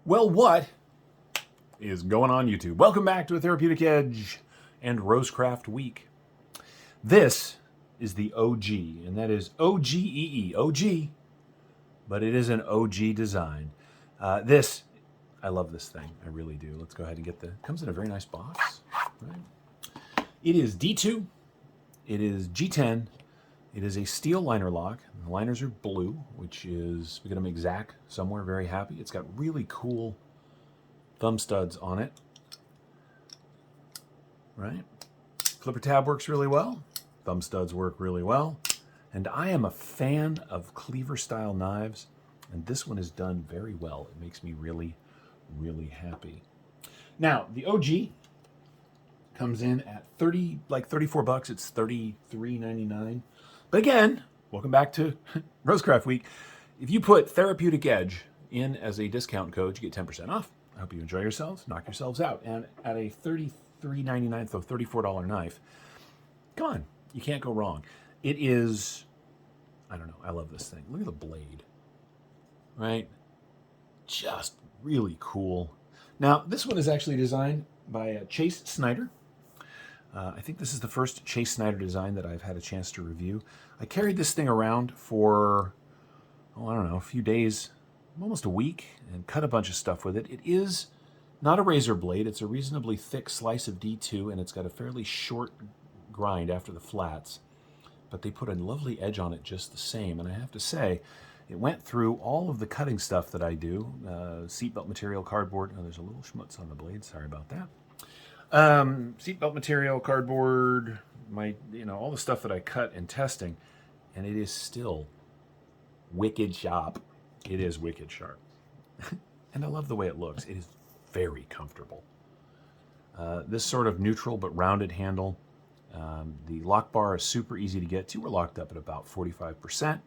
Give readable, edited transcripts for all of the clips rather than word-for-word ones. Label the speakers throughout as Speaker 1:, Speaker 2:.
Speaker 1: Well, what is going on YouTube? Welcome back to a Therapeutic Edge and Rosecraft Week. This is the Ogee, and that is O-G-E-E, Ogee, but it is an Ogee design. I love this thing, I really do. Let's go ahead and get comes in a very nice box, right? It is D2, it is G10, it is a steel liner lock. The liners are blue, which is, we're gonna make Zach somewhere very happy. It's got really cool thumb studs on it, right? Clipper tab works really well. Thumb studs work really well. And I am a fan of cleaver style knives, and this one is done very well. It makes me really, really happy. Now, the Ogee comes in at 34 bucks. It's $33.99. But again, welcome back to Rosecraft Week. If you put Therapeutic Edge in as a discount code, you get 10% off. I hope you enjoy yourselves, knock yourselves out. And at a $33.99, so $34 knife, come on, you can't go wrong. It is, I don't know, I love this thing. Look at the blade, right? Just really cool. Now, this one is actually designed by Chase Snyder. I think this is the first Chase Snyder design that I've had a chance to review. I carried this thing around for, I don't know, a few days, almost a week, and cut a bunch of stuff with it. It is not a razor blade. It's a reasonably thick slice of D2, and it's got a fairly short grind after the flats. But they put a lovely edge on it just the same. And I have to say, it went through all of the cutting stuff that I do. Seatbelt material, cardboard. Oh, there's a little schmutz on the blade. Sorry about that. Seatbelt material, cardboard, all the stuff that I cut in testing, and it is still wicked sharp. It is wicked sharp. And I love the way it looks. It is very comfortable. This sort of neutral but rounded handle. The lock bar is super easy to get to. We're locked up at about 45%.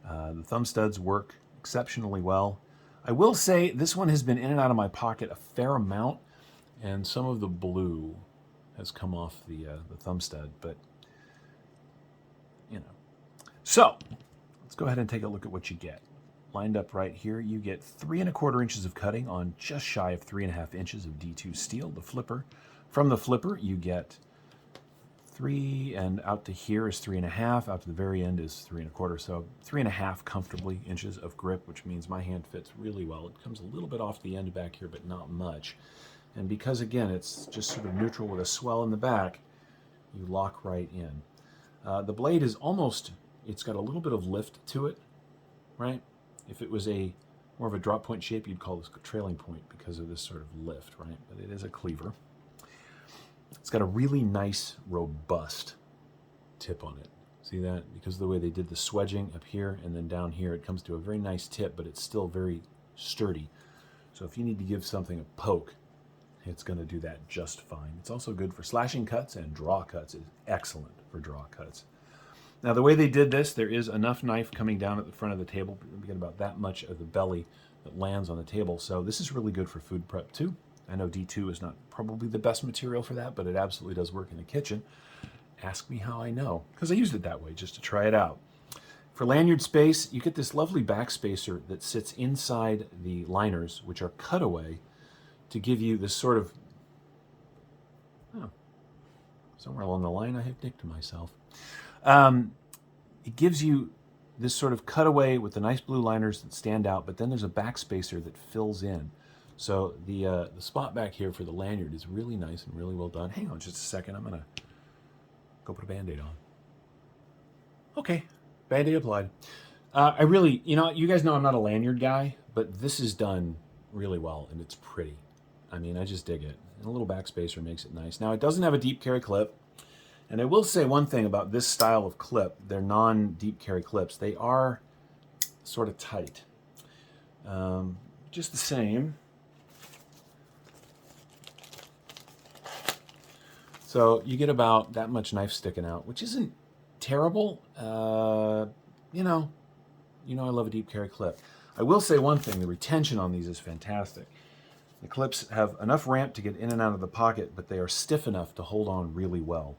Speaker 1: The thumb studs work exceptionally well. I will say this one has been in and out of my pocket a fair amount, and some of the blue has come off the thumb stud, but So, let's go ahead and take a look at what you get. Lined up right here, you get 3 1/4 inches of cutting on just shy of 3 1/2 inches of D2 steel, the flipper. From the flipper, you get 3, and out to here is 3 1/2, out to the very end is 3 1/4, so 3 1/2 comfortably inches of grip, which means my hand fits really well. It comes a little bit off the end back here, but not much. And because, again, it's just sort of neutral with a swell in the back, you lock right in. The blade is it's got a little bit of lift to it, right? If it was more of a drop point shape, you'd call this a trailing point because of this sort of lift, right? But it is a cleaver. It's got a really nice, robust tip on it. See that? Because of the way they did the swedging up here and then down here, it comes to a very nice tip, but it's still very sturdy. So if you need to give something a poke, it's going to do that just fine. It's also good for slashing cuts, and draw cuts is excellent for draw cuts. Now, the way they did this, there is enough knife coming down at the front of the table. We get about that much of the belly that lands on the table. So this is really good for food prep too. I know D2 is not probably the best material for that, but it absolutely does work in the kitchen. Ask me how I know, because I used it that way just to try it out. For lanyard space, you get this lovely back spacer that sits inside the liners, which are cutaway, to give you this sort of, somewhere along the line I have nicked myself. It gives you this sort of cutaway with the nice blue liners that stand out, but then there's a back spacer that fills in. So the spot back here for the lanyard is really nice and really well done. Hang on just a second, I'm gonna go put a Band-Aid on. Okay, Band-Aid applied. I really, you guys know I'm not a lanyard guy, but this is done really well and it's pretty. I mean, I just dig it. And a little back spacer makes it nice. Now, it doesn't have a deep carry clip. And I will say one thing about this style of clip. They're non-deep carry clips. They are sort of tight. Just the same. So you get about that much knife sticking out, which isn't terrible. I love a deep carry clip. I will say one thing. The retention on these is fantastic. The clips have enough ramp to get in and out of the pocket, but they are stiff enough to hold on really well.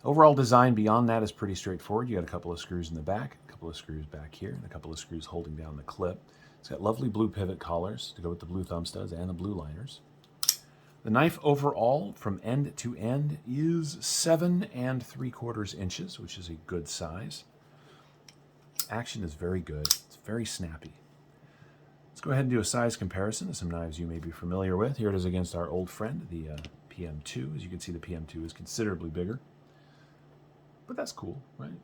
Speaker 1: Overall design beyond that is pretty straightforward. You got a couple of screws in the back, a couple of screws back here, and a couple of screws holding down the clip. It's got lovely blue pivot collars to go with the blue thumb studs and the blue liners. The knife overall, from end to end, is 7 3/4 inches, which is a good size. Action is very good. It's very snappy. Let's go ahead and do a size comparison of some knives you may be familiar with. Here it is against our old friend, the PM2. As you can see, the PM2 is considerably bigger. But that's cool, right?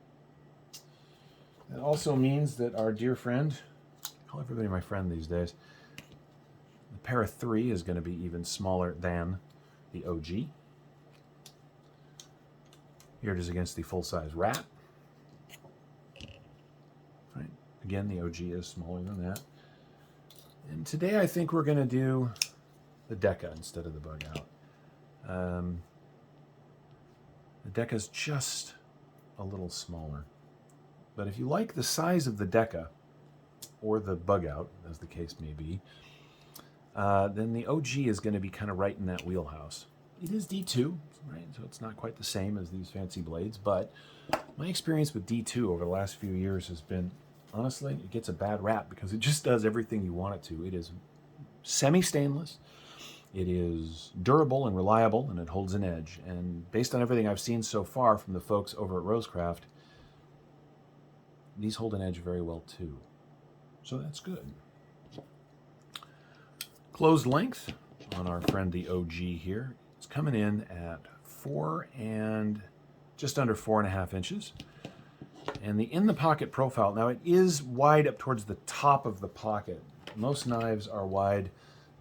Speaker 1: That also means that our dear friend, I call everybody my friend these days, the Para 3 is going to be even smaller than the Ogee. Here it is against the full-size Rat. Right. Again, the Ogee is smaller than that. And today I think we're going to do the Deca instead of the Bug Out. The Deca is just a little smaller. But if you like the size of the Deca, or the Bug Out, as the case may be, then the Ogee is going to be kind of right in that wheelhouse. It is D2, right? So it's not quite the same as these fancy blades, but my experience with D2 over the last few years has been, honestly, it gets a bad rap because it just does everything you want it to. It is semi-stainless, it is durable and reliable, and it holds an edge. And based on everything I've seen so far from the folks over at Rosecraft, these hold an edge very well too. So that's good. Closed length on our friend the Ogee here. It's coming in at 4 and just under 4.5 inches. And the in-the-pocket profile, now it is wide up towards the top of the pocket. Most knives are wide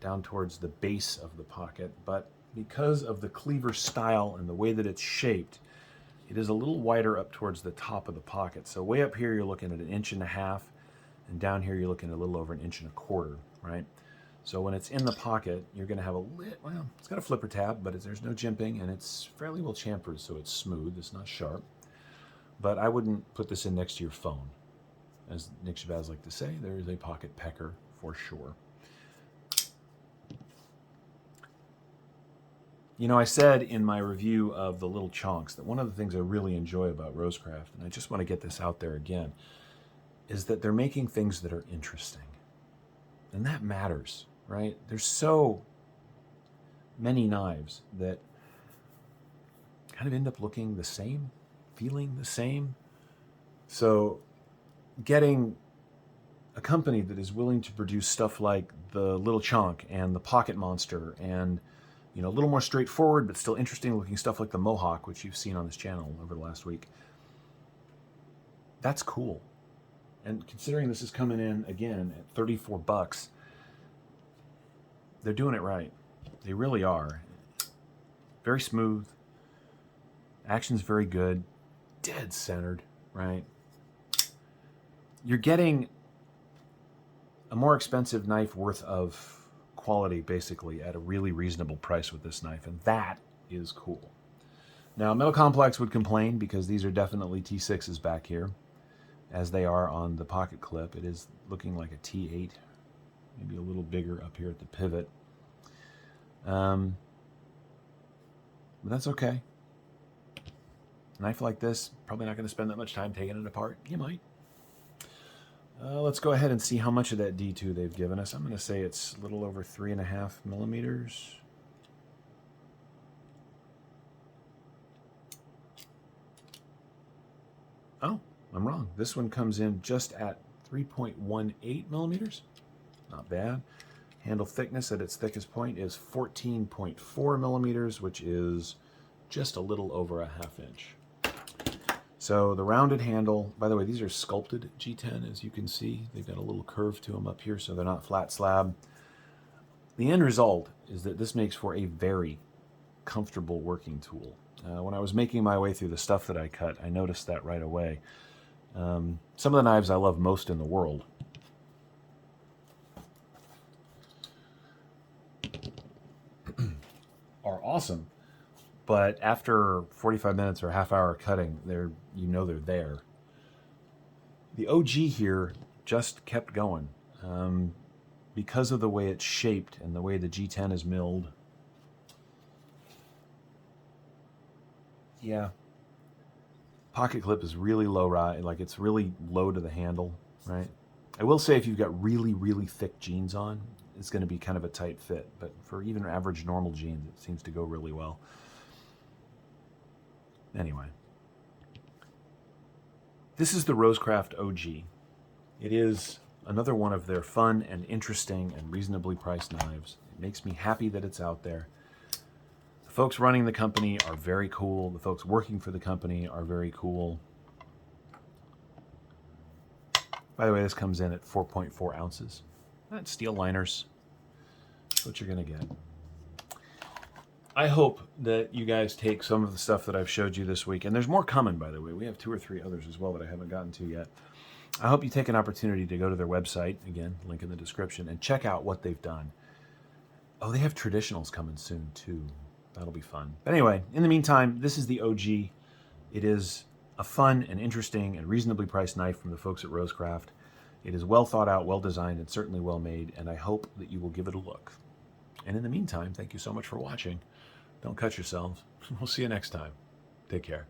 Speaker 1: down towards the base of the pocket, but because of the cleaver style and the way that it's shaped, it is a little wider up towards the top of the pocket. So way up here, you're looking at 1.5 inches, and down here, you're looking at a little over 1.25 inches, right? So when it's in the pocket, you're going to have well, it's got a flipper tab, but there's no jimping, and it's fairly well chamfered, so it's smooth. It's not sharp. But I wouldn't put this in next to your phone. As Nick Shabazz likes to say, there is a pocket pecker for sure. You know, I said in my review of the little chonks that one of the things I really enjoy about Rosecraft, and I just want to get this out there again, is that they're making things that are interesting. And that matters, right? There's so many knives that kind of end up looking the same, feeling the same. So getting a company that is willing to produce stuff like the Little Chonk and the Pocket Monster and, you know, a little more straightforward but still interesting looking stuff like the Mohawk, which you've seen on this channel over the last week, that's cool. And considering this is coming in, again, at $34, they're doing it right. They really are. Very smooth. Action's very good. Dead centered, right? You're getting a more expensive knife worth of quality, basically, at a really reasonable price with this knife, and that is cool. Now, Metal Complex would complain because these are definitely T6s back here, as they are on the pocket clip. It is looking like a T8, maybe a little bigger up here at the pivot. But that's okay. A knife like this, probably not going to spend that much time taking it apart. You might. Let's go ahead and see how much of that D2 they've given us. I'm going to say it's a little over 3.5 millimeters. Oh, I'm wrong. This one comes in just at 3.18 millimeters. Not bad. Handle thickness at its thickest point is 14.4 millimeters, which is just a little over a 1/2 inch. So the rounded handle, by the way, these are sculpted G10, as you can see. They've got a little curve to them up here, so they're not flat slab. The end result is that this makes for a very comfortable working tool. When I was making my way through the stuff that I cut, I noticed that right away. Some of the knives I love most in the world are awesome, but after 45 minutes or a half hour cutting, they're there. The Ogee here just kept going because of the way it's shaped and the way the G10 is milled. Yeah, pocket clip is really low, right? Like it's really low to the handle, right? I will say if you've got really, really thick jeans on, it's going to be kind of a tight fit. But for even average normal jeans, it seems to go really well. Anyway, this is the Rosecraft Ogee. It is another one of their fun and interesting and reasonably priced knives. It makes me happy that it's out there. The folks running the company are very cool. The folks working for the company are very cool. By the way, this comes in at 4.4 ounces. That's steel liners. That's what you're going to get. I hope that you guys take some of the stuff that I've showed you this week, and there's more coming, by the way. We have 2 or 3 others as well that I haven't gotten to yet. I hope you take an opportunity to go to their website, again, link in the description, and check out what they've done. Oh, they have traditionals coming soon, too. That'll be fun. But anyway, in the meantime, this is the Ogee. It is a fun and interesting and reasonably priced knife from the folks at Rosecraft. It is well thought out, well designed, and certainly well made, and I hope that you will give it a look. And in the meantime, thank you so much for watching. Don't cut yourselves. We'll see you next time. Take care.